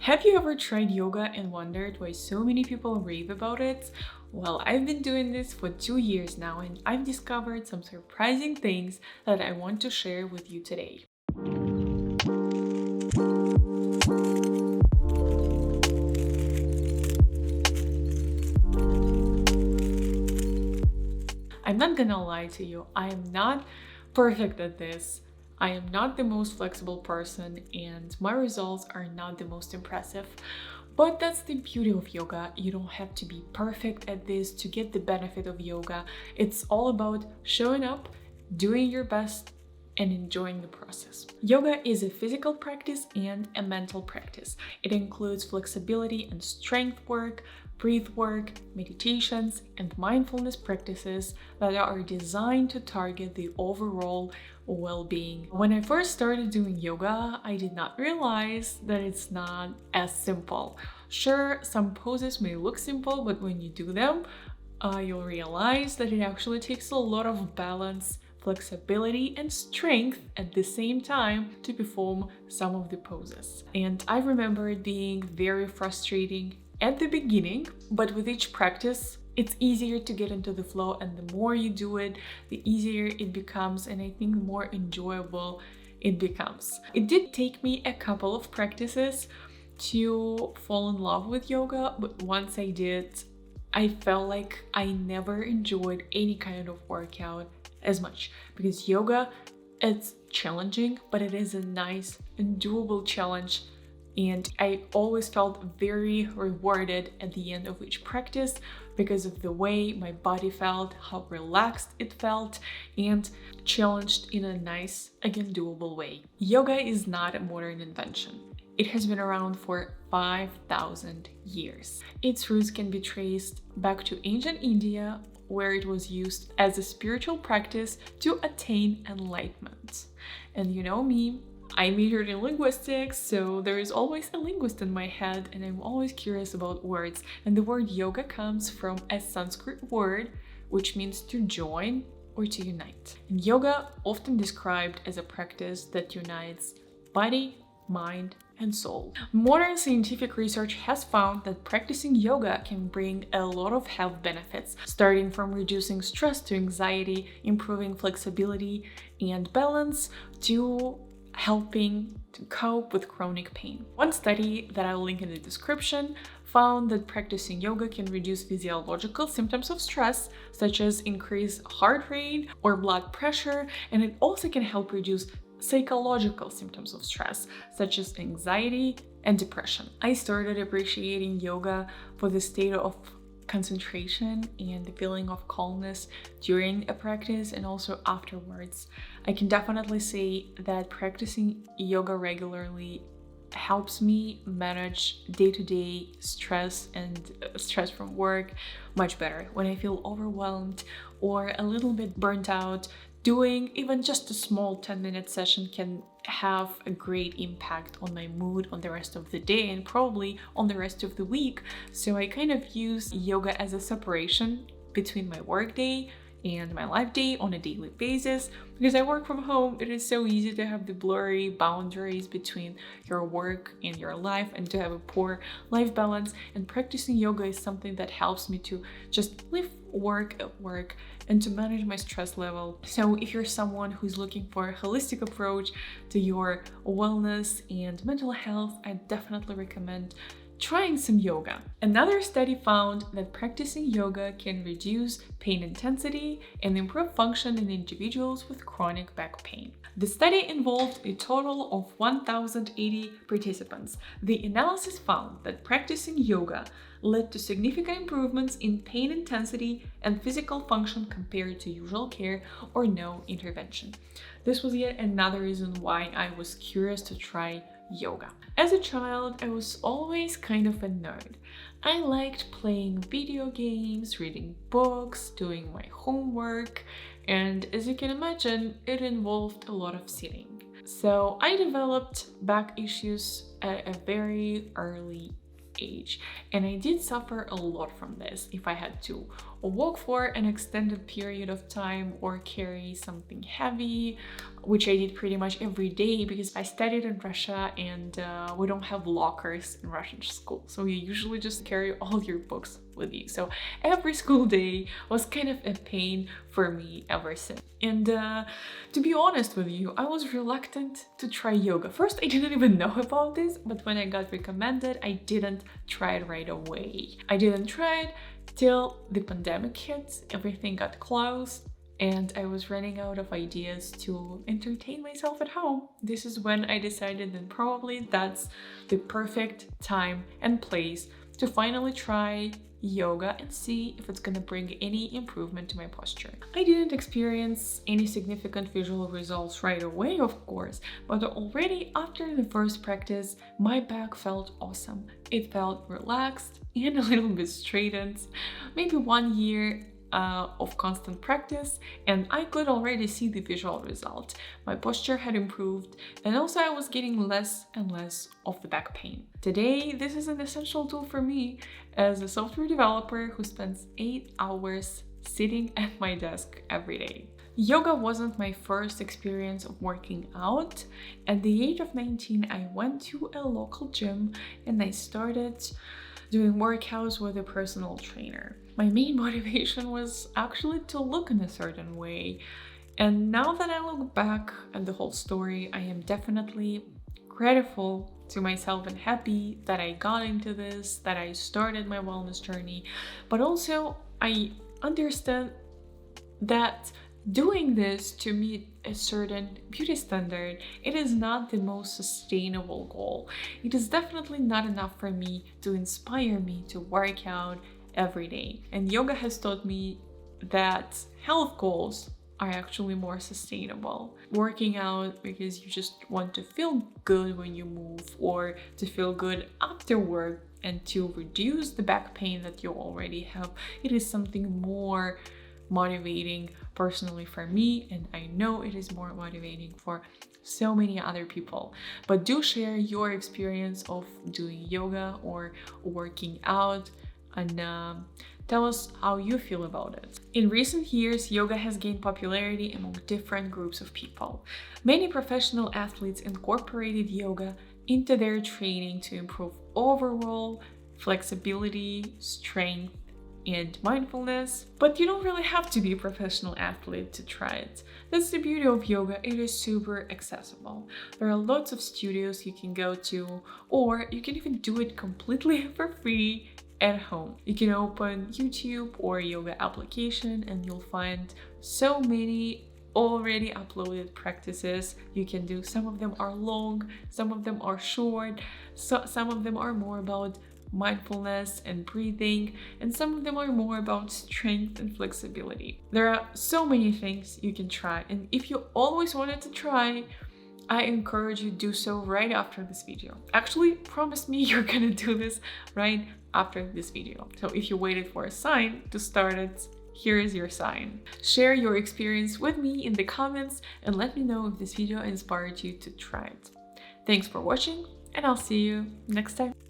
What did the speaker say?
Have you ever tried yoga and wondered why so many people rave about it? Well, I've been doing this for 2 years now and I've discovered some surprising things that I want to share with you today. I'm not gonna lie to you, I am not perfect at this. I am not the most flexible person and my results are not the most impressive. But that's the beauty of yoga. You don't have to be perfect at this to get the benefit of yoga. It's all about showing up, doing your best, and enjoying the process. Yoga is a physical practice and a mental practice. It includes flexibility and strength work, breath work, meditations, and mindfulness practices that are designed to target the overall well-being. When I first started doing yoga, I did not realize that it's not as simple. Sure, some poses may look simple, but when you do them, you'll realize that it actually takes a lot of balance, flexibility, and strength at the same time to perform some of the poses. And I remember it being very frustrating at the beginning, but with each practice, it's easier to get into the flow, and the more you do it, the easier it becomes, and I think the more enjoyable it becomes. It did take me a couple of practices to fall in love with yoga, but once I did, I felt like I never enjoyed any kind of workout as much, because yoga, it's challenging, but it is a nice and doable challenge. And I always felt very rewarded at the end of each practice because of the way my body felt, how relaxed it felt, and challenged in a nice, again, doable way. Yoga is not a modern invention. It has been around for 5,000 years. Its roots can be traced back to ancient India, where it was used as a spiritual practice to attain enlightenment. And you know me, I majored in linguistics, so there is always a linguist in my head, and I'm always curious about words. And the word yoga comes from a Sanskrit word, which means to join or to unite. And yoga, often described as a practice that unites body, mind, and soul. Modern scientific research has found that practicing yoga can bring a lot of health benefits, starting from reducing stress to anxiety, improving flexibility and balance, to helping to cope with chronic pain. One study that I'll link in the description found that practicing yoga can reduce physiological symptoms of stress, such as increased heart rate or blood pressure, and it also can help reduce psychological symptoms of stress, such as anxiety and depression. I started appreciating yoga for the state of concentration and the feeling of calmness during a practice and also afterwards. I can definitely say that practicing yoga regularly helps me manage day-to-day stress and stress from work much better. When I feel overwhelmed or a little bit burnt out, doing even just a small 10-minute session can have a great impact on my mood on the rest of the day and probably on the rest of the week. So I kind of use yoga as a separation between my work day and my life day on a daily basis. Because I work from home, it is so easy to have the blurry boundaries between your work and your life and to have a poor life balance. And practicing yoga is something that helps me to just leave work at work and to manage my stress level. So if you're someone who's looking for a holistic approach to your wellness and mental health, I definitely recommend trying some yoga. Another study found that practicing yoga can reduce pain intensity and improve function in individuals with chronic back pain. The study involved a total of 1,080 participants. The analysis found that practicing yoga led to significant improvements in pain intensity and physical function compared to usual care or no intervention. This was yet another reason why I was curious to try yoga. As a child, I was always kind of a nerd. I liked playing video games, reading books, doing my homework, and as you can imagine, it involved a lot of sitting. So I developed back issues at a very early age, and I did suffer a lot from this. If I had to walk for an extended period of time or carry something heavy, which I did pretty much every day because I studied in Russia and we don't have lockers in Russian school. So you usually just carry all your books with you. So every school day was kind of a pain for me ever since. And to be honest with you, I was reluctant to try yoga. First, I didn't even know about this, but when I got recommended, I didn't try it right away. I didn't try it till the pandemic hit, everything got closed, and I was running out of ideas to entertain myself at home. This is when I decided that probably that's the perfect time and place to finally try yoga and see if it's gonna bring any improvement to my posture. I didn't experience any significant visual results right away, of course, but already after the first practice, my back felt awesome. It felt relaxed and a little bit straightened. Maybe 1 year of constant practice and I could already see the visual result. My posture had improved and also I was getting less and less of the back pain. Today, this is an essential tool for me as a software developer who spends 8 hours sitting at my desk every day. Yoga wasn't my first experience of working out. At the age of 19, I went to a local gym and I started doing workouts with a personal trainer. My main motivation was actually to look in a certain way. And now that I look back at the whole story, I am definitely grateful to myself and happy that I got into this, that I started my wellness journey. But also, I understand that doing this to meet a certain beauty standard, it is not the most sustainable goal. It is definitely not enough for me to inspire me to work out every day. And yoga has taught me that health goals are actually more sustainable. Working out because you just want to feel good when you move or to feel good after work and to reduce the back pain that you already have, it is something more motivating personally for me, and I know it is more motivating for so many other people. But do share your experience of doing yoga or working out and tell us how you feel about it. In recent years, yoga has gained popularity among different groups of people. Many professional athletes incorporated yoga into their training to improve overall flexibility, strength, and mindfulness, but you don't really have to be a professional athlete to try it. That's the beauty of yoga, it is super accessible. There are lots of studios you can go to, or you can even do it completely for free at home. You can open YouTube or yoga application and you'll find so many already uploaded practices you can do. Some of them are long, some of them are short, some of them are more about mindfulness and breathing, and some of them are more about strength and flexibility. There are so many things you can try, and if you always wanted to try, I encourage you to do so right after this video. Actually, promise me you're gonna do this right after this video. So if you waited for a sign to start it, here is your sign. Share your experience with me in the comments and let me know if this video inspired you to try it. Thanks for watching, and I'll see you next time.